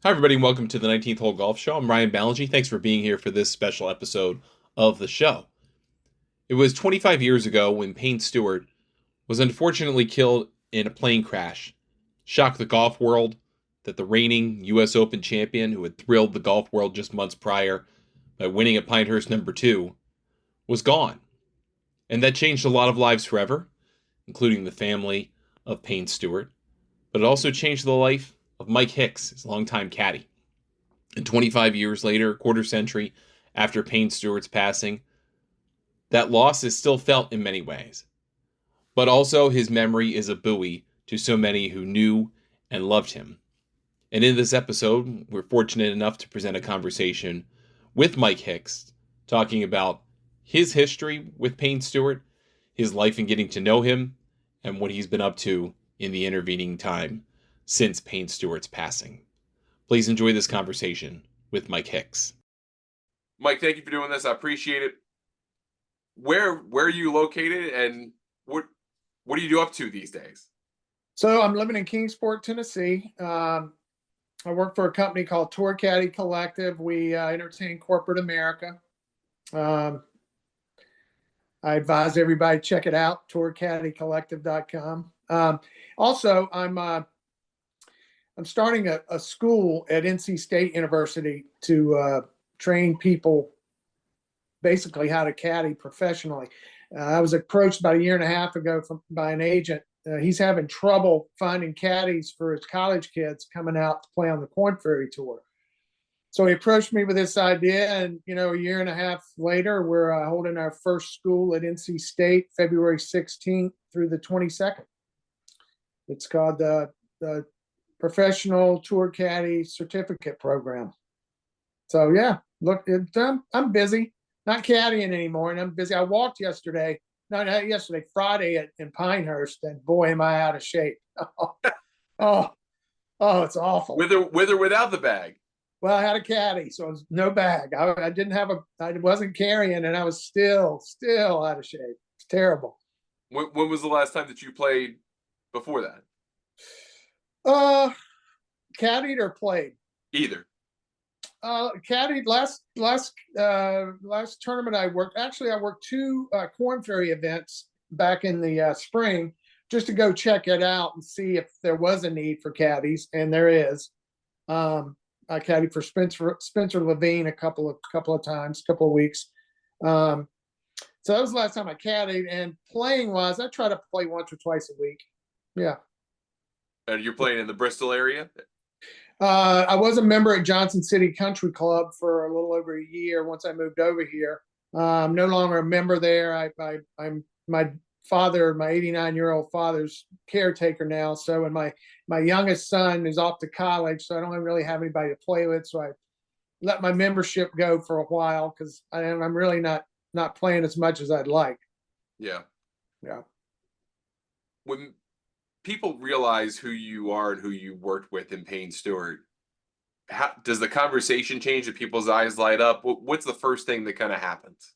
Hi, everybody, and welcome to the 19th Hole Golf Show. I'm Ryan Ballengee. Thanks for being here for this special episode of the show. It was 25 years ago when Payne Stewart was unfortunately killed in a plane crash. Shocked the golf world that the reigning U.S. Open champion, who had thrilled the golf world just months prior by winning at Pinehurst #2, was gone. And that changed a lot of lives forever, including the family of Payne Stewart. But it also changed the life of Mike Hicks, his longtime caddy. And 25 years later, a quarter century after Payne Stewart's passing, that loss is still felt in many ways. But also, his memory is a buoy to so many who knew and loved him. And in this episode, we're fortunate enough to present a conversation with Mike Hicks, talking about his history with Payne Stewart, his life in getting to know him, and what he's been up to in the intervening time since Payne Stewart's passing. Please enjoy this conversation with Mike Hicks. Mike, thank you for doing this. I appreciate it. Where are you located, and what do you do up to these days? So I'm living in Kingsport, Tennessee. I work for a company called Tour Caddie Collective. We entertain corporate America. I advise everybody check it out, tourcaddiecollective.com. Also, I'm starting a school at NC State University to train people basically how to caddy professionally. I was approached about a year and a half ago by an agent. He's having trouble finding caddies for his college kids coming out to play on the Korn Ferry Tour. So he approached me with this idea, and a year and a half later, we're holding our first school at NC State, February 16th through the 22nd. It's called the Professional Tour Caddy Certificate Program. So yeah, look, I'm busy, not caddying anymore, and I'm busy. I walked yesterday, not yesterday, Friday in Pinehurst, and boy, am I out of shape. oh, it's awful. With or without the bag? Well, I had a caddy, so it was no bag. I wasn't carrying, and I was still out of shape. It's terrible. When was the last time that you played before that? Caddied or played? Either. Caddied last tournament I worked. Actually, I worked two Korn Ferry events back in the spring just to go check it out and see if there was a need for caddies, and there is. I caddied for Spencer Levine a couple of times, couple of weeks. So that was the last time I caddied. And playing wise, I try to play once or twice a week. Yeah. And you're playing in the Bristol area? I was a member at Johnson City Country Club for a little over a year once I moved over here. I'm no longer a member there. I'm my 89-year-old father's caretaker now. So, and my youngest son is off to college, so I don't really have anybody to play with. So I let my membership go for a while because I'm really not playing as much as I'd like. Yeah. Yeah. When people realize who you are and who you worked with in Payne Stewart, how does the conversation change? Do people's eyes light up? What's the first thing that kind of happens?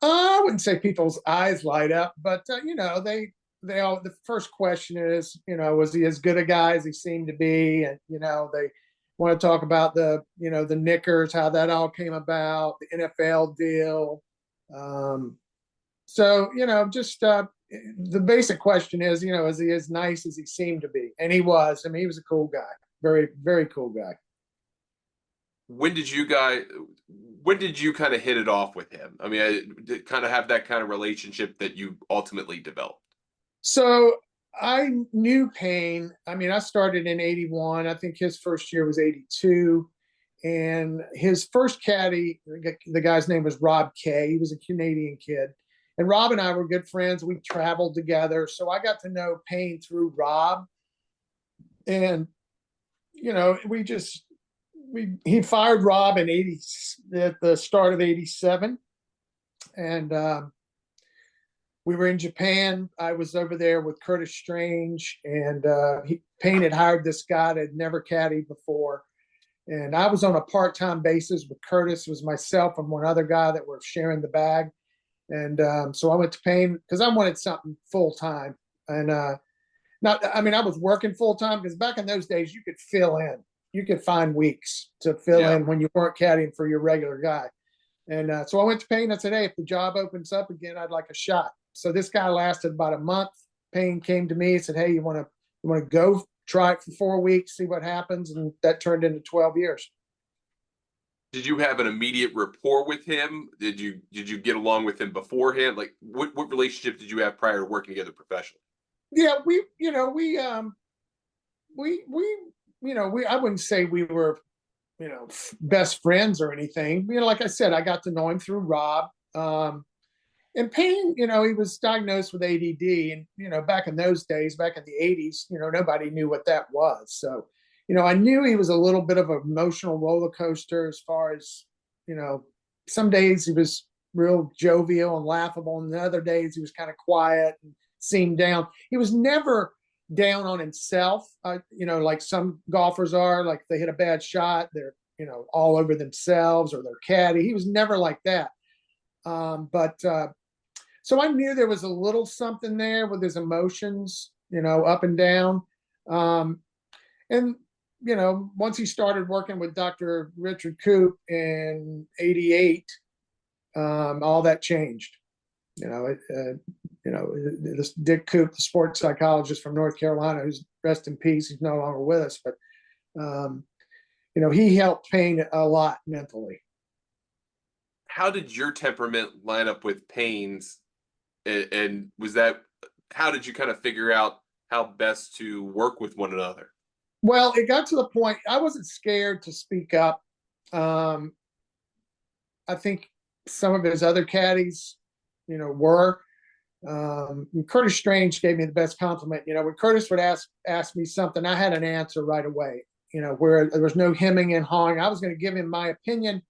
I wouldn't say people's eyes light up, but they all, the first question is, was he as good a guy as he seemed to be? And they want to talk about the Knickers, how that all came about, the NFL deal. So just the basic question is, is he as nice as he seemed to be? And he was. I mean, he was a cool guy, very, very cool guy. When did you kind of hit it off with him? I mean, kind of have that kind of relationship that you ultimately developed? So I knew Payne. I mean, I started in 81. I think his first year was 82. And his first caddy, the guy's name was Rob Kay. He was a Canadian kid. And Rob and I were good friends. We traveled together. So I got to know Payne through Rob. And, he fired Rob at the start of 87. And we were in Japan. I was over there with Curtis Strange, and Payne had hired this guy that had never caddied before. And I was on a part-time basis with Curtis. It was myself and one other guy that were sharing the bag. And so I went to Payne because I wanted something full-time. And I was working full-time because back in those days you could fill in. you could find weeks to fill Yeah. in when you weren't caddying for your regular guy. And so I went to Payne. I said, hey, if the job opens up again, I'd like a shot. So this guy lasted about a month. Payne came to me and said, hey, you want to go try it for 4 weeks, see what happens? And that turned into 12 years. Did you have an immediate rapport with him? Did you get along with him beforehand? Like what relationship did you have prior to working together professionally? Yeah, I wouldn't say we were, best friends or anything. Like I said, I got to know him through Rob. And Payne, he was diagnosed with ADD, and back in those days, back in the '80s, nobody knew what that was. So, I knew he was a little bit of an emotional roller coaster as far as, some days he was real jovial and laughable, and the other days he was kind of quiet and seemed down. He was never down on himself, like some golfers are. Like if they hit a bad shot, they're all over themselves or their caddy. He was never like that. But so I knew there was a little something there with his emotions, up and down. And once he started working with Dr. Richard Coop in '88, all that changed. This Dick Coop, the sports psychologist from North Carolina, who's rest in peace, he's no longer with us, but he helped Payne a lot mentally. How did your temperament line up with Payne's? And was that, how did you kind of figure out how best to work with one another? Well, it got to the point I wasn't scared to speak up. I think some of his other caddies, were. Curtis Strange gave me the best compliment. When Curtis would ask me something, I had an answer right away. Where there was no hemming and hawing. I was going to give him my opinion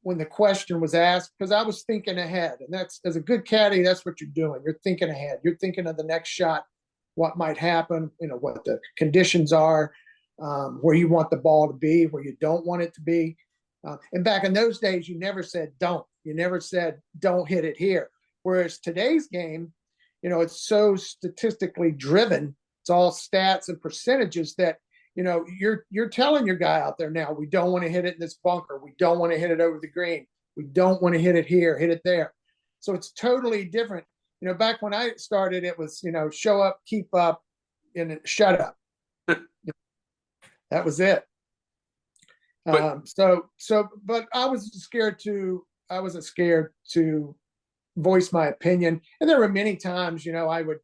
when the question was asked, because I was thinking ahead. And that's, as a good caddy, that's what you're doing. You're thinking ahead. You're thinking of the next shot, what might happen, what the conditions are, where you want the ball to be, where you don't want it to be. And back in those days, you never said don't. You never said don't hit it here. Whereas today's game, it's so statistically driven. It's all stats and percentages that, you're telling your guy out there now, we don't want to hit it in this bunker. We don't want to hit it over the green. We don't want to hit it here, hit it there. So it's totally different. Back when I started, it was, show up, keep up, and shut up. That was it. But I wasn't scared to voice my opinion. And there were many times, I would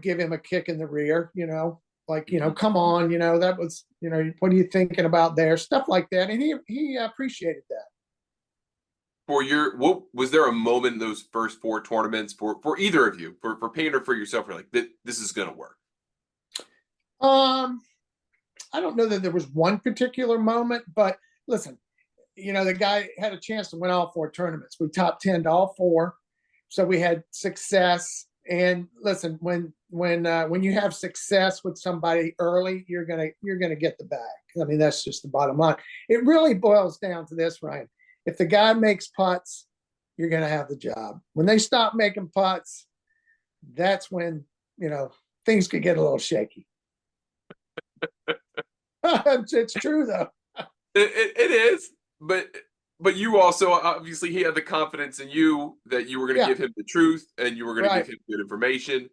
give him a kick in the rear, like, come on, that was, what are you thinking about there? Stuff like that. And he appreciated that. What was there a moment in those first 4 tournaments for either of you, for Payne or for yourself, you're like, this is going to work? I don't know that there was one particular moment, but listen, the guy had a chance to win all 4 tournaments. We top 10'd all 4. So we had success. And listen, when you have success with somebody early, you're gonna get the bag. I mean, that's just the bottom line. It really boils down to this, Ryan. If the guy makes putts, you're gonna have the job. When they stop making putts, that's when things could get a little shaky. It's true though. It is, but you also, obviously, he had the confidence in you that you were going to give him the truth and you were going to give him good information,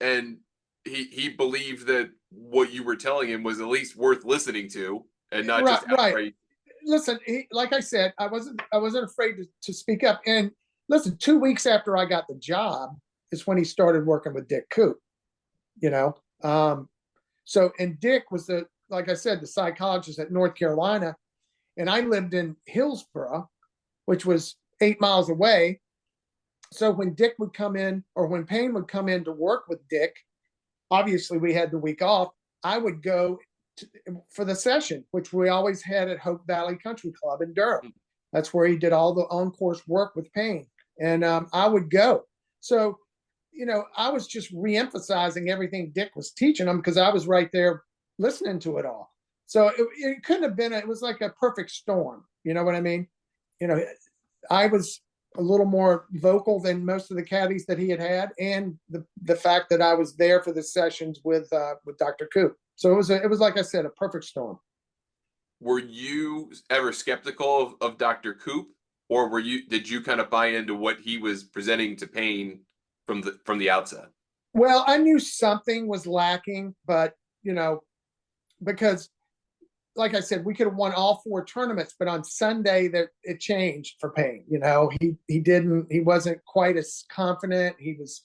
and he believed that what you were telling him was at least worth listening to, and not just outright. Right. Listen, like I said, I wasn't afraid to speak up. And listen, 2 weeks after I got the job is when he started working with Dick Coop. So, and Dick was like I said, the psychologist at North Carolina. And I lived in Hillsborough, which was 8 miles away. So when Dick would come in, or when Payne would come in to work with Dick, obviously we had the week off. I would go for the session, which we always had at Hope Valley Country Club in Durham. That's where he did all the on-course work with Payne. And I would go. So, I was just re-emphasizing everything Dick was teaching him because I was right there listening to it all. So it couldn't have been, it was like a perfect storm. You know what I mean? I was a little more vocal than most of the caddies that he had, and the fact that I was there for the sessions with Dr. Coop. So it was like I said, a perfect storm. were you ever skeptical of Dr. Coop, or did you kind of buy into what he was presenting to Payne from the outset? Well, I knew something was lacking, but because like I said, we could have won all 4 tournaments, but on Sunday that it changed for Payne. He wasn't quite as confident. He was,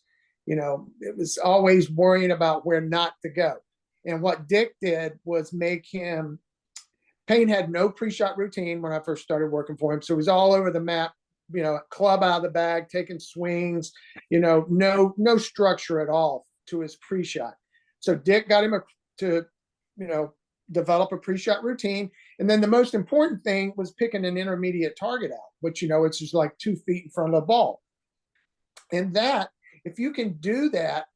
it was always worrying about where not to go. And what Dick did was make him. Payne had no pre-shot routine when I first started working for him, so he was all over the map. Club out of the bag, taking swings. No structure at all to his pre-shot. So Dick got him to, develop a pre-shot routine. And then the most important thing was picking an intermediate target out, which, it's just like 2 feet in front of the ball. And that, if you can do that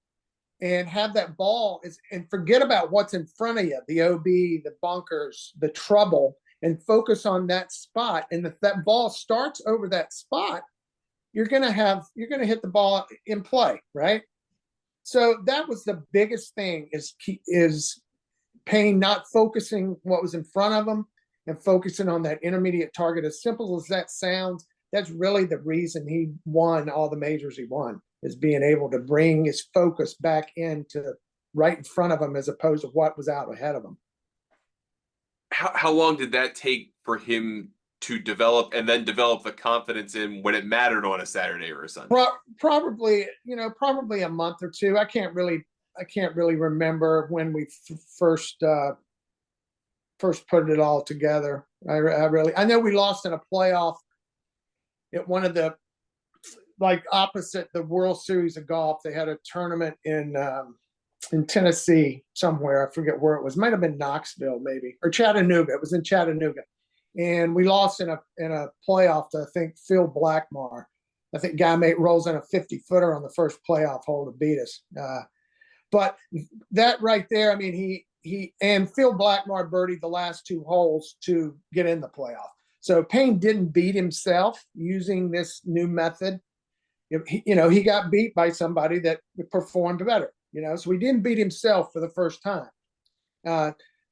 and have that ball and forget about what's in front of you, the OB, the bunkers, the trouble, and focus on that spot. And if that ball starts over that spot, you're going to hit the ball in play, right? So that was the biggest thing is Payne not focusing what was in front of him and focusing on that intermediate target. As simple as that sounds, that's really the reason he won all the majors he won, is being able to bring his focus back into right in front of him as opposed to what was out ahead of him. How long did that take for him to develop and then develop the confidence in when it mattered on a Saturday or a Sunday? Probably a month or two. I can't really remember when we first put it all together. I know we lost in a playoff at one of the, like, opposite the World Series of golf. They had a tournament in Tennessee somewhere. I forget where it was. Might have been Knoxville, maybe, or Chattanooga. It was in Chattanooga, and we lost in a playoff to, I think, Phil Blackmar. I think guy rolls in a 50-footer on the first playoff hole to beat us. But that right there, I mean, he and Phil Blackmar birdied the last 2 holes to get in the playoff. So Payne didn't beat himself using this new method. He got beat by somebody that performed better. So he didn't beat himself for the first time.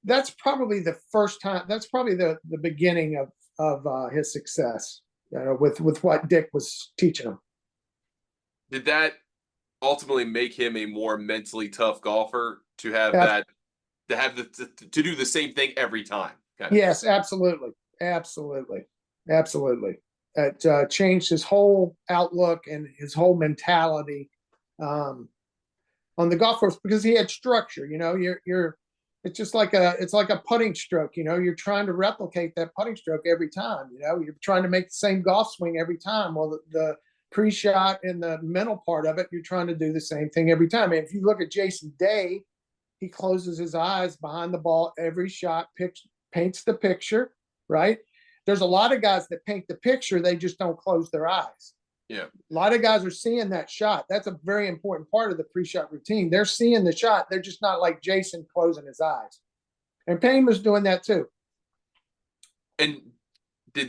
That's probably the first time. That's probably the beginning of his success with what Dick was teaching him. Did that ultimately make him a more mentally tough golfer to have to do the same thing every time? Yes, absolutely. It changed his whole outlook and his whole mentality on the golf course, because he had structure. It's just like a putting stroke. You're trying to replicate that putting stroke every time. You're trying to make the same golf swing every time. Well, the pre-shot and the mental part of it, you're trying to do the same thing every time. And if you look at Jason Day, he closes his eyes behind the ball every shot, paints the picture, right? There's a lot of guys that paint the picture, they just don't close their eyes. Yeah. A lot of guys are seeing that shot. That's a very important part of the pre-shot routine. They're seeing the shot. They're just not like Jason closing his eyes. And Payne was doing that too. And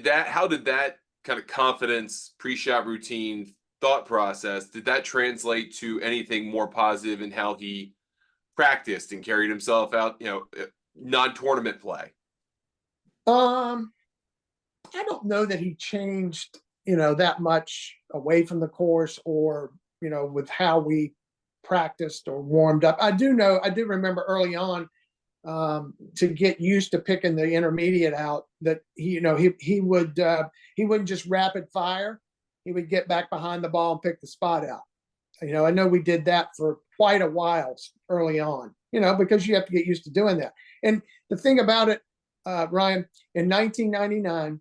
how did that kind of confidence, pre-shot routine, thought process, did that translate to anything more positive in how he practiced and carried himself out, non-tournament play? I don't know that he changed, that much away from the course or, with how we practiced or warmed up. I do remember early on, to get used to picking the intermediate out, that he wouldn't just rapid fire. He would get back behind the ball and pick the spot out. I know we did that for quite a while early on, because you have to get used to doing that. And the thing about it, Ryan, in 1999,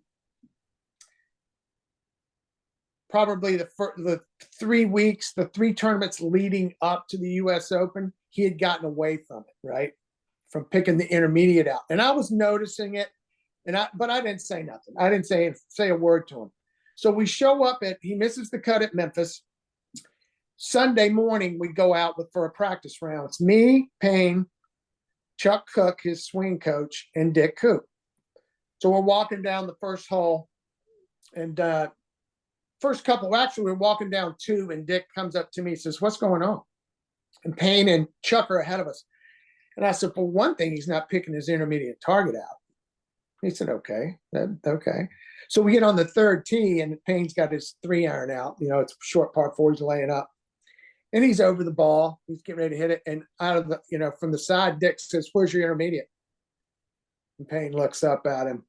probably the 3 weeks, the 3 tournaments leading up to the U.S. Open, he had gotten away from it, right? From picking the intermediate out. And I was noticing it, but I didn't say nothing. I didn't say a word to him. So we show up he misses the cut at Memphis. Sunday morning, we go out for a practice round. It's me, Payne, Chuck Cook, his swing coach, and Dick Coop. So we're walking down the first hole, and first couple, actually, we're walking down 2, and Dick comes up to me and says, "What's going on?" And Payne and Chuck are ahead of us. And I said, "For one thing, he's not picking his intermediate target out. He said, okay, okay. So we get on the third tee, and Payne's got his 3-iron out. It's a short par four. He's laying up, and he's over the ball. He's getting ready to hit it, and out of the, from the side, Dick says, "Where's your intermediate?" And Payne looks up at him.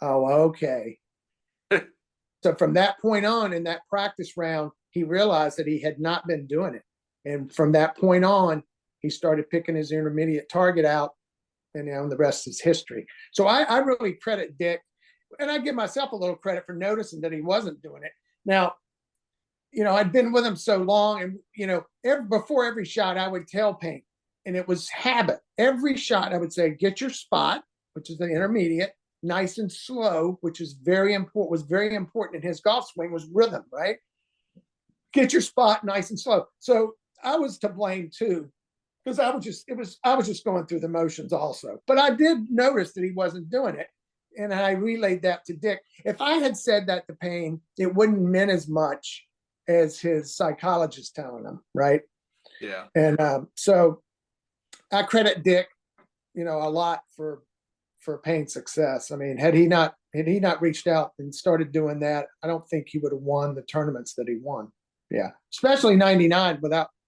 Oh, okay. So from that point on, in that practice round, he realized that he had not been doing it, and from that point on, he started picking his intermediate target out, and the rest is history. So I really credit Dick, and I give myself a little credit for noticing that he wasn't doing it. Now, I'd been with him so long, and before every shot, I would tell Payne, and it was habit. Every shot, I would say, get your spot, which is the intermediate, nice and slow, which is very important. Was very important in his golf swing, was rhythm, right? Get your spot nice and slow. So I was to blame too, because I was just going through the motions also. But I did notice that he wasn't doing it, and I relayed that to Dick. If I had said that to Payne, it wouldn't mean as much as his psychologist telling him, right? Yeah. And so I credit Dick, a lot for Payne's success. I mean, had he not reached out and started doing that, I don't think he would have won the tournaments that he won. Yeah, especially '99.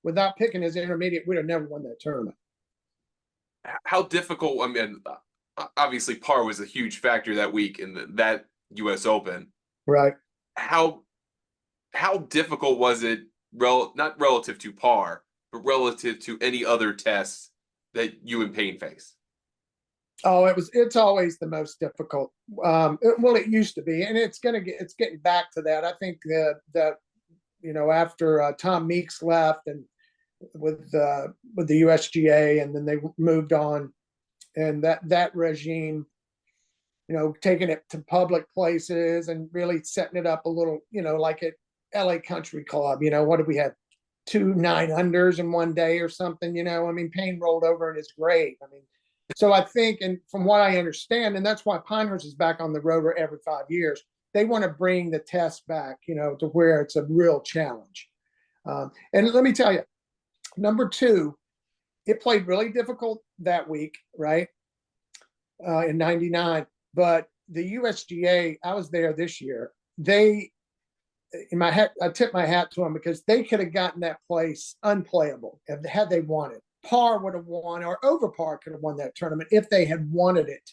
Without picking his intermediate, we'd have never won that tournament. How difficult? I mean, obviously, par was a huge factor that week in that U.S. Open. Right. How difficult was it? Not relative to par, but relative to any other tests that you and Payne face. Oh, it's always the most difficult. It used to be, and it's getting back to that. I think that after Tom Meeks left, and with the USGA, and then they moved on, and that regime, taking it to public places and really setting it up a little, like at LA Country Club. What did we have? 2 9-unders in one day or something. I mean, Payne rolled over in his grave. I mean, so I think, and from what I understand, and that's why Pinehurst is back on the road every 5 years, they want to bring the test back, to where it's a real challenge. And let me tell you, number 2, it played really difficult that week, right? In '99, but the USGA, I was there this year. I tip my hat to them, because they could have gotten that place unplayable had they wanted. Par would have won, or over par could have won that tournament if they had wanted it to.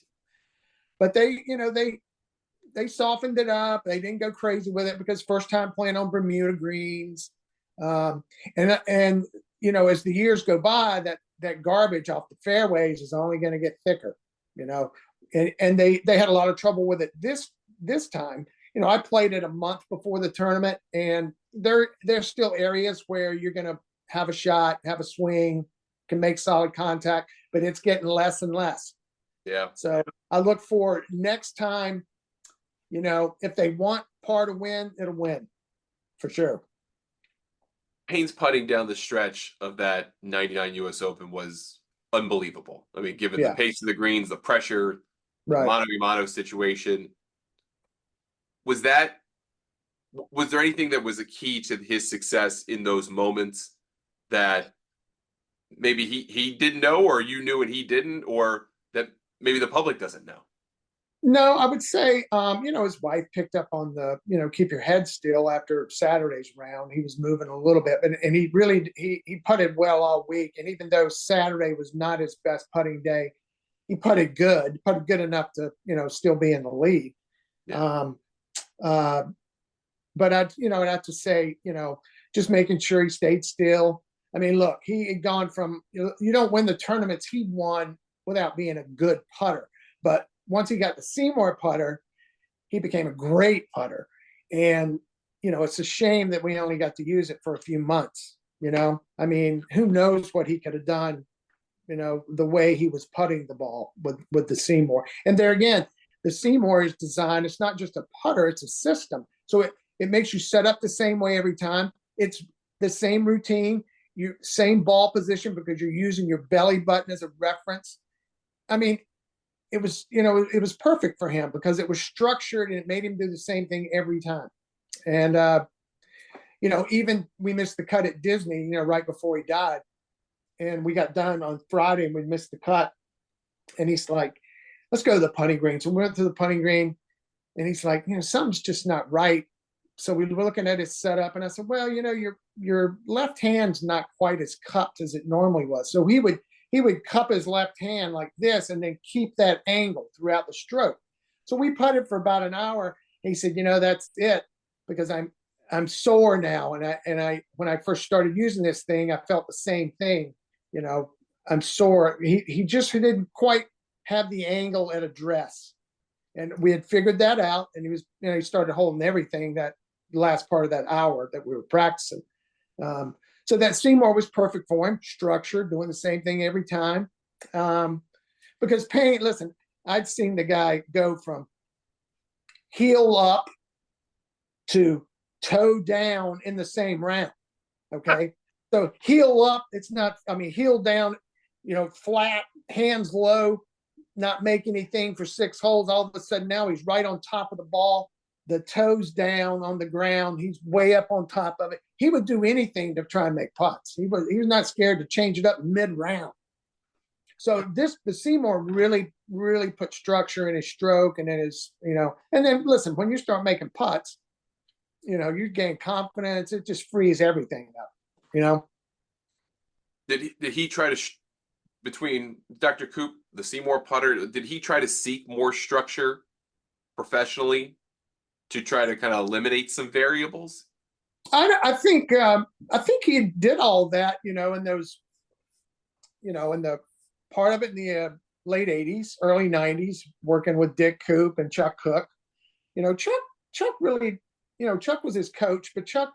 But they softened it up. They didn't go crazy with it, because first time playing on Bermuda greens, and as the years go by, that garbage off the fairways is only going to get thicker, and they had a lot of trouble with it this time. I played it a month before the tournament, and there's still areas where you're going to have a shot, have a swing, can make solid contact, but it's getting less and less. Yeah. So I look for next time, if they want par to win, it'll win for sure. Payne's putting down the stretch of that '99 U.S. Open was unbelievable. I mean, given the pace of the greens, the pressure, the mano-a-mano situation. Was there anything that was a key to his success in those moments that maybe he didn't know, or you knew and he didn't, or that maybe the public doesn't know? No, I would say, his wife picked up on the, keep your head still after Saturday's round. He was moving a little bit, and he really, he putted well all week. And even though Saturday was not his best putting day, he putted good enough to, still be in the lead. Yeah. But I'd have to say, just making sure he stayed still. I mean, look, he had gone from, you don't win the tournaments he won without being a good putter. But once he got the Seymour putter, he became a great putter. And, it's a shame that we only got to use it for a few months. I mean, who knows what he could have done, the way he was putting the ball with the Seymour. And there again, the Seymour is designed, it's not just a putter, it's a system. So it makes you set up the same way every time. It's the same routine, same ball position, because you're using your belly button as a reference. I mean, it was perfect for him, because it was structured and it made him do the same thing every time. And, even we missed the cut at Disney, right before he died. And we got done on Friday and we missed the cut. And he's like, let's go to the putting green. So we went to the putting green, and he's like, something's just not right. So we were looking at his setup, and I said, well, your left hand's not quite as cupped as it normally was. So he would cup his left hand like this, and then keep that angle throughout the stroke. So we putted for about an hour. He said, that's it, because I'm sore now, and I when I first started using this thing, I felt the same thing. I'm sore. He just didn't quite have the angle at address, and we had figured that out. And he started holding everything that last part of that hour that we were practicing. So that Seymour was perfect for him, structured, doing the same thing every time. Because Payne, listen, I'd seen the guy go from heel up to toe down in the same round. Okay. So heel up, it's not, heel down, flat, hands low, not make anything for 6 holes. All of a sudden now he's right on top of the ball, the toes down on the ground. He's way up on top of it. He would do anything to try and make putts. He was not scared to change it up mid-round. So the Seymour really, really put structure in his stroke and in his, and then listen, when you start making putts, you gain confidence. It just frees everything up, Did he try to between Dr. Coop, the Seymour putter, did he try to seek more structure professionally to try to kind of eliminate some variables? I think he did all that, in those, in the part of it in the late 80s, early 90s, working with Dick Coop and Chuck Cook. Chuck really, Chuck was his coach, but Chuck,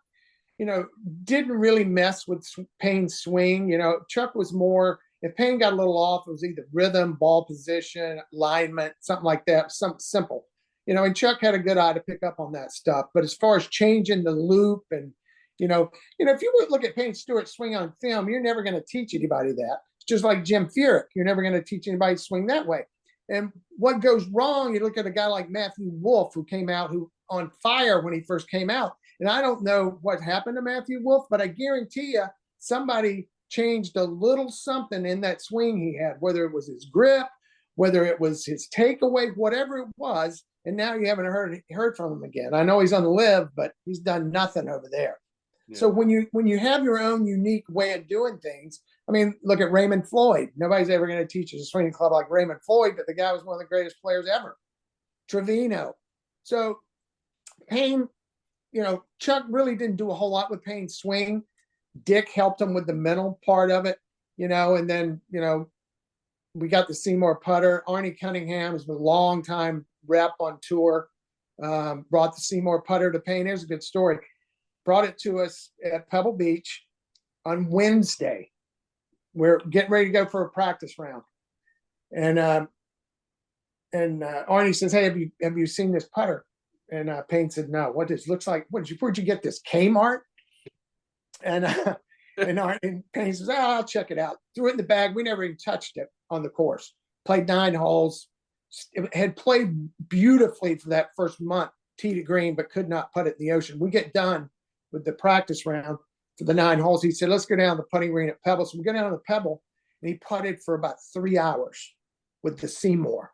didn't really mess with Payne's swing. Chuck was more, if Payne got a little off, it was either rhythm, ball position, alignment, something like that, something simple. And Chuck had a good eye to pick up on that stuff. But as far as changing the loop and, if you would look at Payne Stewart swing on film, you're never going to teach anybody that. It's just like Jim Furyk. You're never going to teach anybody to swing that way. And what goes wrong, you look at a guy like Matthew Wolff, who came out on fire when he first came out. And I don't know what happened to Matthew Wolff, but I guarantee you somebody changed a little something in that swing he had, whether it was his grip, whether it was his takeaway, whatever it was. And now you haven't heard from him again. I know he's on the live, but he's done nothing over there. Yeah. So when you have your own unique way of doing things, look at Raymond Floyd. Nobody's ever going to teach a swinging club like Raymond Floyd, but the guy was one of the greatest players ever. Trevino. So Payne, Chuck really didn't do a whole lot with Payne's swing. Dick helped him with the mental part of it, and then, we got the Seymour putter. Arnie Cunningham was a long time rep on tour, brought the Seymour putter to Payne. It was a good story. Brought it to us at Pebble Beach on Wednesday. We're getting ready to go for a practice round. And Arnie says, hey, have you seen this putter? And Payne said, no. What this looks like? Where'd you get this? Kmart? And Payne says, I'll check it out. Threw it in the bag. We never even touched it on the course. Played 9 holes. It had played beautifully for that first month, tee to green, but could not putt it in the ocean. We get done with the practice round for the 9 holes. He said, let's go down the putting green at Pebble. So we go down to the Pebble, and he putted for about 3 hours with the Seymour.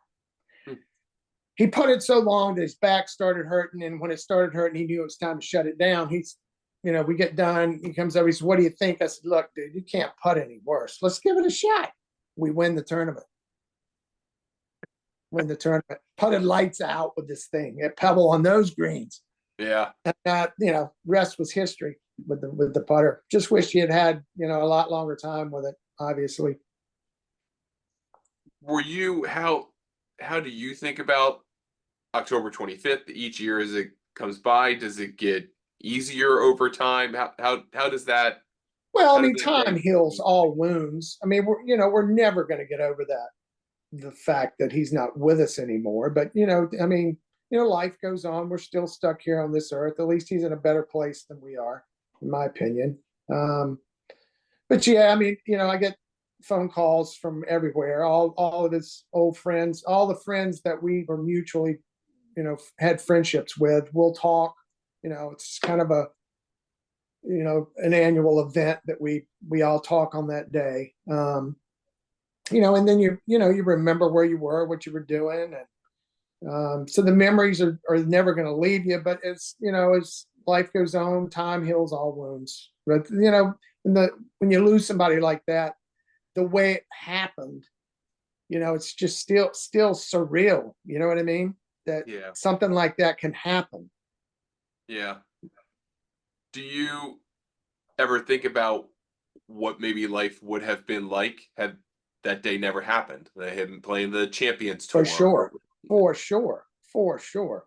He putted so long that his back started hurting, and when it started hurting, he knew it was time to shut it down. We get done. He comes over. He says, what do you think? I said, look, dude, you can't putt any worse. Let's give it a shot. We win the tournament. Putted lights out with this thing at Pebble on those greens. Yeah. And, rest was history with the putter. Just wish he had a lot longer time with it, obviously. Were you, how do you think about October 25th each year as it comes by? Does it get easier over time? How does that? Well, time heals all wounds. We're never going to get over that, the fact that he's not with us anymore. But life goes on. We're still stuck here on this earth. At least he's in a better place than we are, in my opinion. But yeah, I get phone calls from everywhere. All of his old friends, all the friends that we were mutually, had friendships with. We'll talk. It's kind of an annual event that we all talk on that day. and then you remember where you were, what you were doing, and so the memories are never going to leave you. But as life goes on, time heals all wounds. But when you lose somebody like that, the way it happened, it's just still surreal. You know what I mean? That Yeah. something like that can happen. Yeah. Do you ever think about what maybe life would have been like had that day never happened? They hadn't playing the Champions For Tour. sure. For sure. For sure.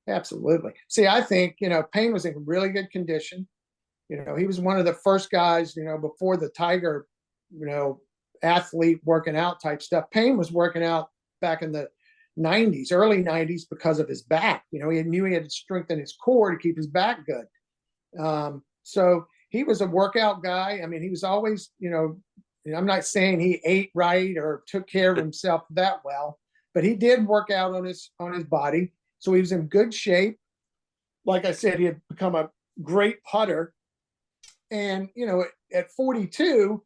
Absolutely. See, I think, Payne was in really good condition. He was one of the first guys, before the Tiger, athlete working out type stuff. Payne was working out back in the 90s, early 90s, because of his back. He knew he had to strengthen his core to keep his back good. So he was a workout guy. I mean, he was always, I'm not saying he ate right or took care of himself that well, but he did work out on his body. So he was in good shape. Like I said, he had become a great putter. And, at 42,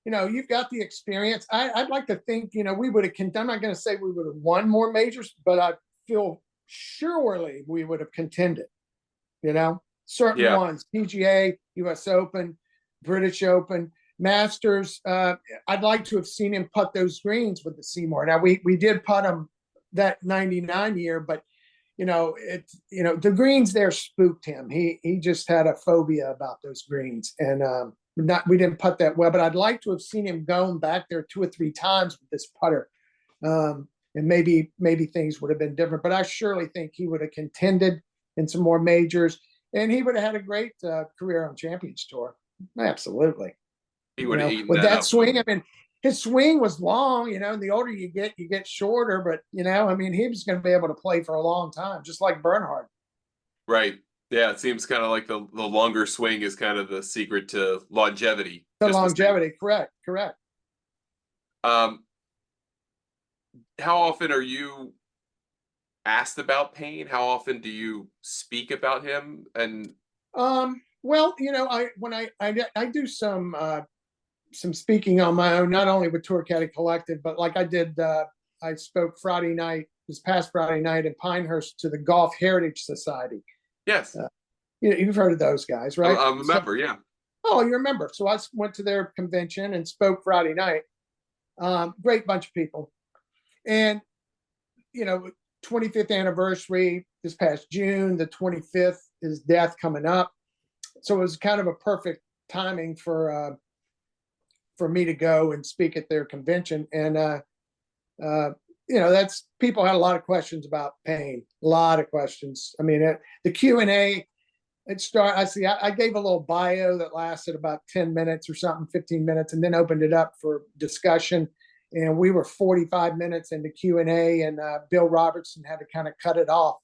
you've got the experience. I'd like to think, we would have, I'm not going to say we would have won more majors, but I feel surely we would have contended, certain Yeah. ones, PGA, US Open, British Open, Masters. I'd like to have seen him putt those greens with the Seymour. Now we did putt him that 99 year, but the greens there spooked him. He just had a phobia about those greens, and we didn't putt that well. But I'd like to have seen him going back there 2 or 3 times with this putter, and maybe things would have been different. But I surely think he would have contended in some more majors, and he would have had a great career on Champions Tour. Absolutely. He would have eaten with that that up. swing, I mean, his swing was long, and the older you get shorter, but I mean, he was going to be able to play for a long time, just like Bernhard. Right. Yeah, it seems kind of like the longer swing is kind of the secret to longevity. The Just longevity, correct. how often are you asked about Payne? How often do you speak about him? And Well, I do some speaking on my own, not only with Tour Caddy Collective, but like I did, I spoke this past Friday night in Pinehurst to the Golf Heritage Society. yes, You've heard of those guys, right? I'm a member. Yeah. Oh, you remember. So I went to their convention and spoke Friday night. Great bunch of people. And, 25th anniversary this past June, the 25th is death coming up. So it was kind of a perfect timing for me to go and speak at their convention. And, that's people had a lot of questions about Payne, a lot of questions. I mean, the Q&A, I gave a little bio that lasted about 10 minutes or something, 15 minutes, and then opened it up for discussion. And we were 45 minutes into Q&A, and Bill Robertson had to kind of cut it off.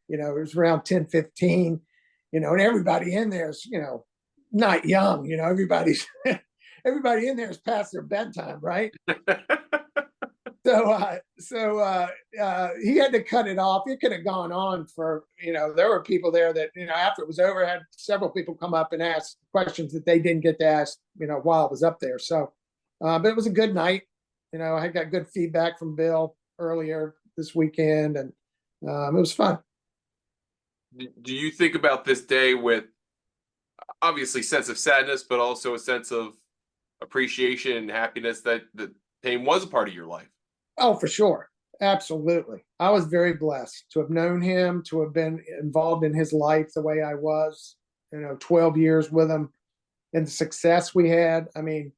It was around 10:15, and everybody in there is, not young, everybody in there is past their bedtime, right? So he had to cut it off. It could have gone on for, there were people there that, after it was over, had several people come up and ask questions that they didn't get to ask, while I was up there. So, but it was a good night. I got good feedback from Bill earlier this weekend, and it was fun. Do you think about this day with obviously sense of sadness, but also a sense of appreciation and happiness that Payne was a part of your life? Oh, for sure. Absolutely. I was very blessed to have known him, to have been involved in his life the way I was, 12 years with him, and the success we had. I mean,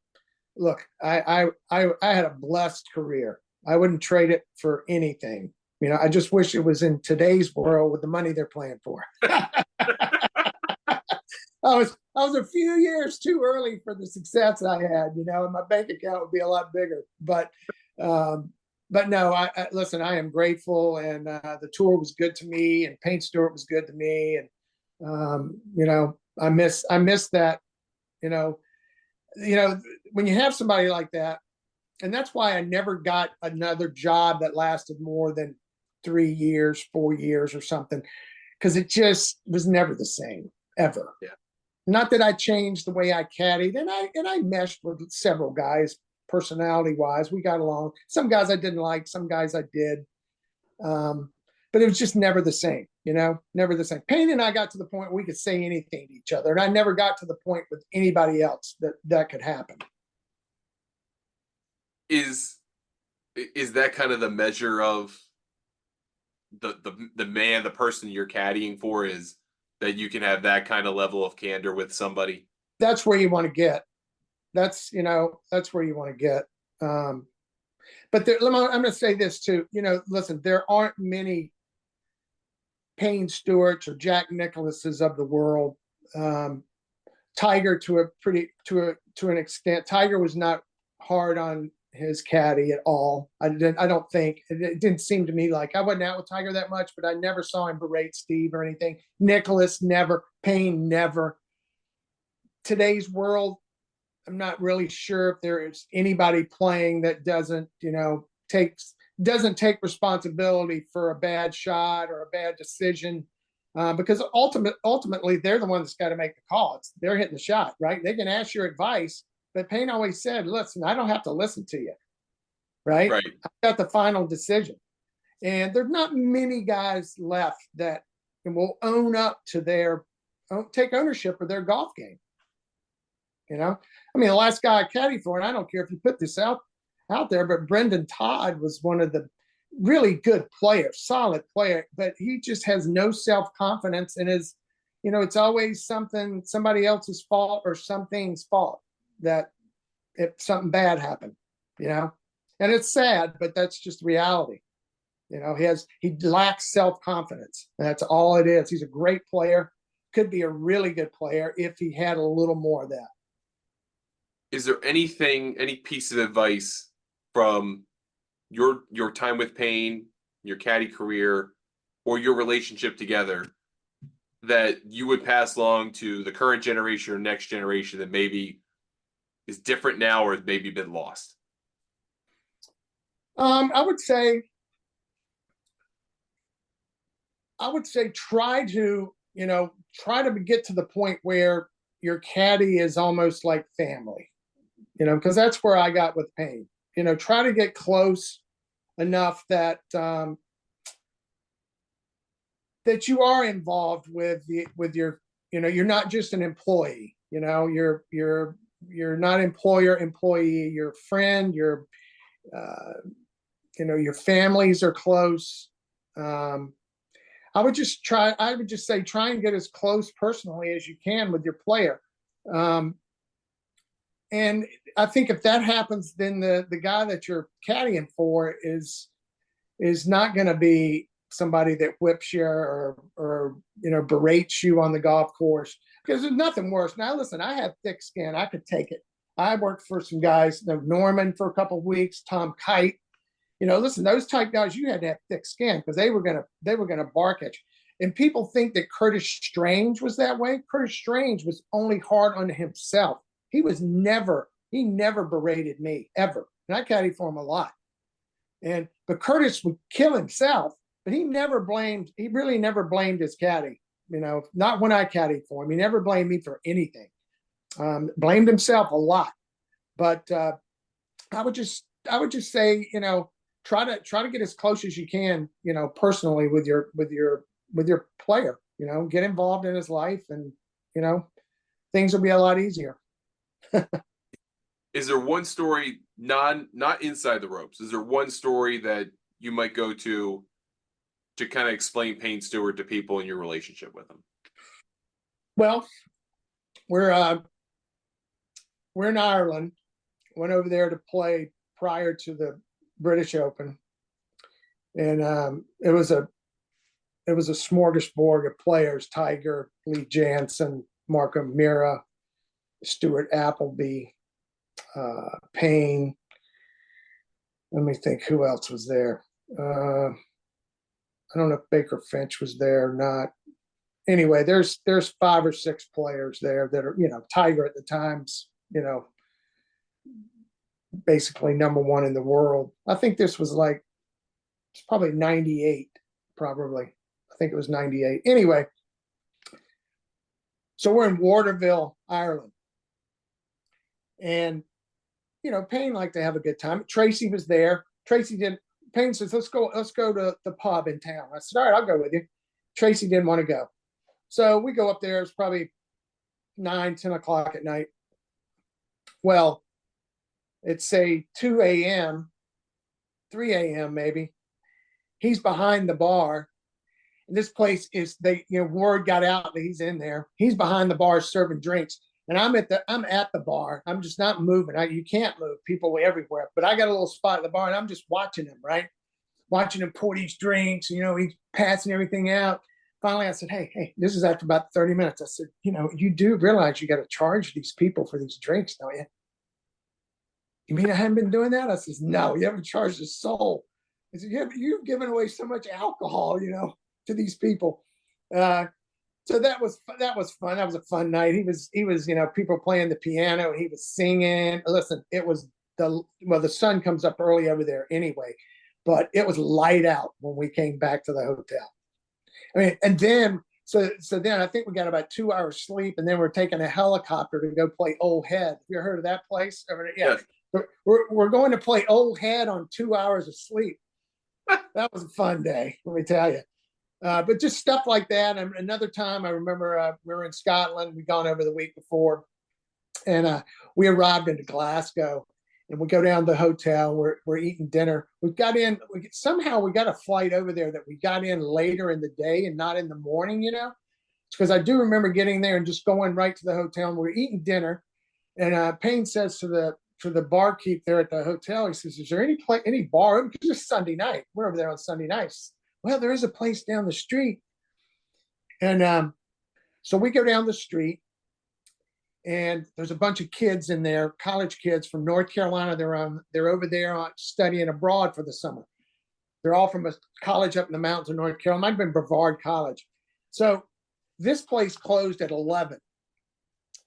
look, I had a blessed career. I wouldn't trade it for anything. I just wish it was in today's world with the money they're playing for. I was a few years too early for the success I had, and my bank account would be a lot bigger. But no, listen, I am grateful, and the tour was good to me, and Payne Stewart was good to me, and I miss that, when you have somebody like that, and that's why I never got another job that lasted more than 3 years, 4 years or something, because it just was never the same ever. Yeah. Not that I changed the way I caddied, and I meshed with several guys, personality wise. We got along. Some guys I didn't like, some guys I did. But it was just never the same, never the same. Payne and I got to the point where we could say anything to each other. And I never got to the point with anybody else that could happen. Is that kind of the measure of the man, the person you're caddying for, is that you can have that kind of level of candor with somebody? That's where you want to get. That's where you want to get. But I'm going to say this too. Listen, there aren't many Payne Stewarts or Jack Nicklaus's of the world. Tiger to an extent. Tiger was not hard on his caddy at all. I don't think it didn't seem to me like, I wasn't out with Tiger that much, but I never saw him berate Steve or anything. Nicklaus never, Payne never. Today's world, I'm not really sure if there is anybody playing that doesn't take responsibility for a bad shot or a bad decision, because ultimately they're the ones that's got to make the call. They're hitting the shot, right? They can ask your advice, but Payne always said, "Listen, I don't have to listen to you, right? Right. I got the final decision." And there's not many guys left that will own up to take ownership of their golf game. The last guy I caddied for, and I don't care if you put this out there, but Brendan Todd was one of the really good players, solid player, but he just has no self-confidence and it's always somebody else's fault or something's fault that if something bad happened, and it's sad, but that's just reality. He lacks self-confidence. That's all it is. He's a great player, could be a really good player if he had a little more of that. Is there any piece of advice from your time with Payne, your caddy career, or your relationship together that you would pass along to the current generation or next generation that maybe is different now or has maybe been lost? I would say try to get to the point where your caddy is almost like family, because that's where I got with Payne. Try to get close enough that that you are involved with your, you're not just an employee. You're not employee. You're a friend. Your families are close. I would just say try and get as close personally as you can with your player. And I think if that happens, then the guy that you're caddying for is not going to be somebody that whips you or berates you on the golf course, because there's nothing worse. Now, listen, I have thick skin. I could take it. I worked for some guys, Norman for a couple of weeks, Tom Kite. Listen, those type guys, you had to have thick skin because they were gonna bark at you. And people think that Curtis Strange was that way. Curtis Strange was only hard on himself. He never berated me ever, and I caddied for him a lot. But Curtis would kill himself, but he really never blamed his caddy. Not when I caddied for him. He never blamed me for anything. Blamed himself a lot. But I would just say, try to get as close as you can, personally with your player. Get involved in his life, and things will be a lot easier. Is there one story, not inside the ropes? Is there one story that you might go to kind of explain Payne Stewart to people in your relationship with him? Well, we're in Ireland. Went over there to play prior to the British Open, and it was a smorgasbord of players: Tiger, Lee Janzen, Mark O'Meara, Stuart Appleby, Payne. Let me think, who else was there? I don't know if Baker Finch was there or not. Anyway, there's 5 or 6 players there that are, Tiger at the time's, basically number one in the world. I think this was it's probably 98, probably. I think it was 98. Anyway, so we're in Waterville, Ireland. And Payne liked to have a good time. Tracy was there. Payne says, let's go to the pub in town. I said, all right, I'll go with you. Tracy didn't want to go. So we go up there. It's probably 9-10 o'clock at night. Well, it's say 2 a.m., 3 a.m. maybe. He's behind the bar. And this place is, word got out that he's in there. He's behind the bar serving drinks. And I'm at the bar. I'm just not moving. You can't move. People everywhere. But I got a little spot at the bar, and I'm just watching him, right? Watching him pour these drinks. He's passing everything out. Finally, I said, hey, this is after about 30 minutes. I said, you do realize you got to charge these people for these drinks, don't you? You mean I haven't been doing that? I says, no, you haven't charged a soul. I said, you've given away so much alcohol, to these people. So that was fun. That was a fun night. He was, people playing the piano. He was singing. Listen, it was the sun comes up early over there anyway, but it was light out when we came back to the hotel. I mean, and then, so then I think we got about 2 hours sleep, and then we're taking a helicopter to go play Old Head. You ever heard of that place? Yeah. Yes. We're going to play Old Head on 2 hours of sleep. That was a fun day, let me tell you. But just stuff like that. And another time, I remember we were in Scotland. We'd gone over the week before, and we arrived into Glasgow. And we go down to the hotel. We're eating dinner. Somehow we got a flight over there that we got in later in the day and not in the morning. Because I do remember getting there and just going right to the hotel. And we're eating dinner, and Payne says to the barkeep there at the hotel, he says, "Is there any bar?" Because it's Sunday night. We're over there on Sunday nights. Well, there is a place down the street. And so we go down the street, and there's a bunch of kids in there, college kids from North Carolina. They're over there studying abroad for the summer. They're all from a college up in the mountains of North Carolina. Might have been Brevard College. So this place closed at 11.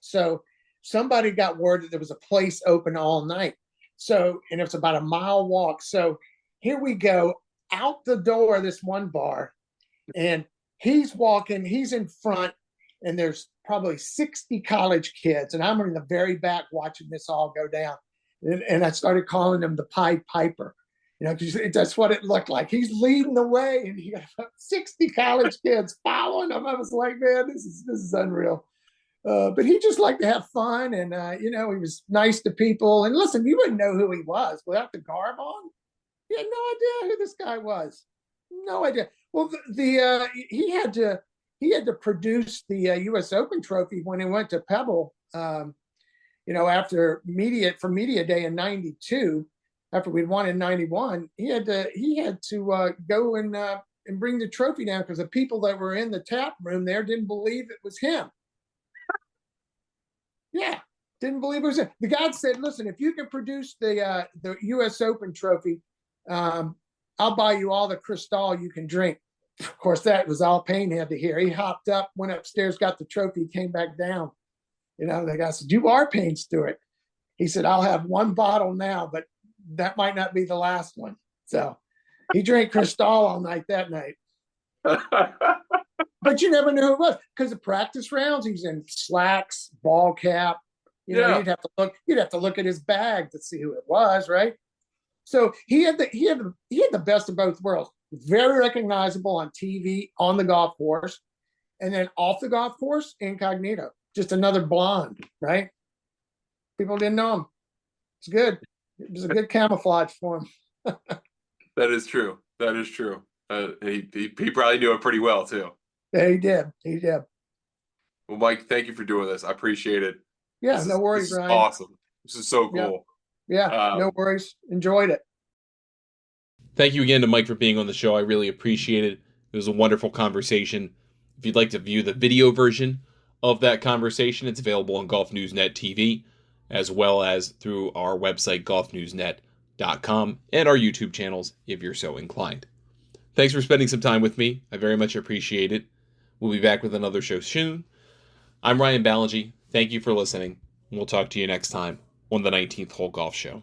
So somebody got word that there was a place open all night. So, and it's about a mile walk. So here we go out the door of this one bar, and he's in front, and there's probably 60 college kids, and I'm in the very back watching this all go down. And I started calling him the Pied Piper, because that's what it looked like. He's leading the way, and he got about 60 college kids following him. I was like, man, this is unreal. But he just liked to have fun, and he was nice to people. And listen, you wouldn't know who he was without the garb on. You had no idea who this guy was. No idea. Well, he had to produce the U.S. Open trophy when he went to Pebble. After media day in '92, after we'd won in '91, he had to go and bring the trophy down because the people that were in the tap room there didn't believe it was him. Yeah, didn't believe it was him. The guy said, "Listen, if you can produce the U.S. Open trophy, I'll buy you all the Cristal you can drink." Of course, that was all Payne had to hear. He hopped up, went upstairs, got the trophy, came back down. The guy said, "You are Payne Stewart." He said, "I'll have one bottle now, but that might not be the last one." So he drank Cristal all night that night. But you never knew who it was because of practice rounds. He's in slacks, ball cap. You'd have to look at his bag to see who it was, right? So he had the best of both worlds. Very recognizable on TV, on the golf course, and then off the golf course, incognito. Just another blonde, right? People didn't know him. It's good. It was a good camouflage for him. That is true. He probably knew it pretty well too. Yeah, he did. Well, Mike, thank you for doing this. I appreciate it. Yeah, no worries, Ryan. Awesome. This is so cool. Yeah, no worries. Enjoyed it. Thank you again to Mike for being on the show. I really appreciate it. It was a wonderful conversation. If you'd like to view the video version of that conversation, it's available on Golf News Net TV, as well as through our website, golfnewsnet.com, and our YouTube channels, if you're so inclined. Thanks for spending some time with me. I very much appreciate it. We'll be back with another show soon. I'm Ryan Ballengee. Thank you for listening. We'll talk to you next time on the 19th Hole Golf Show.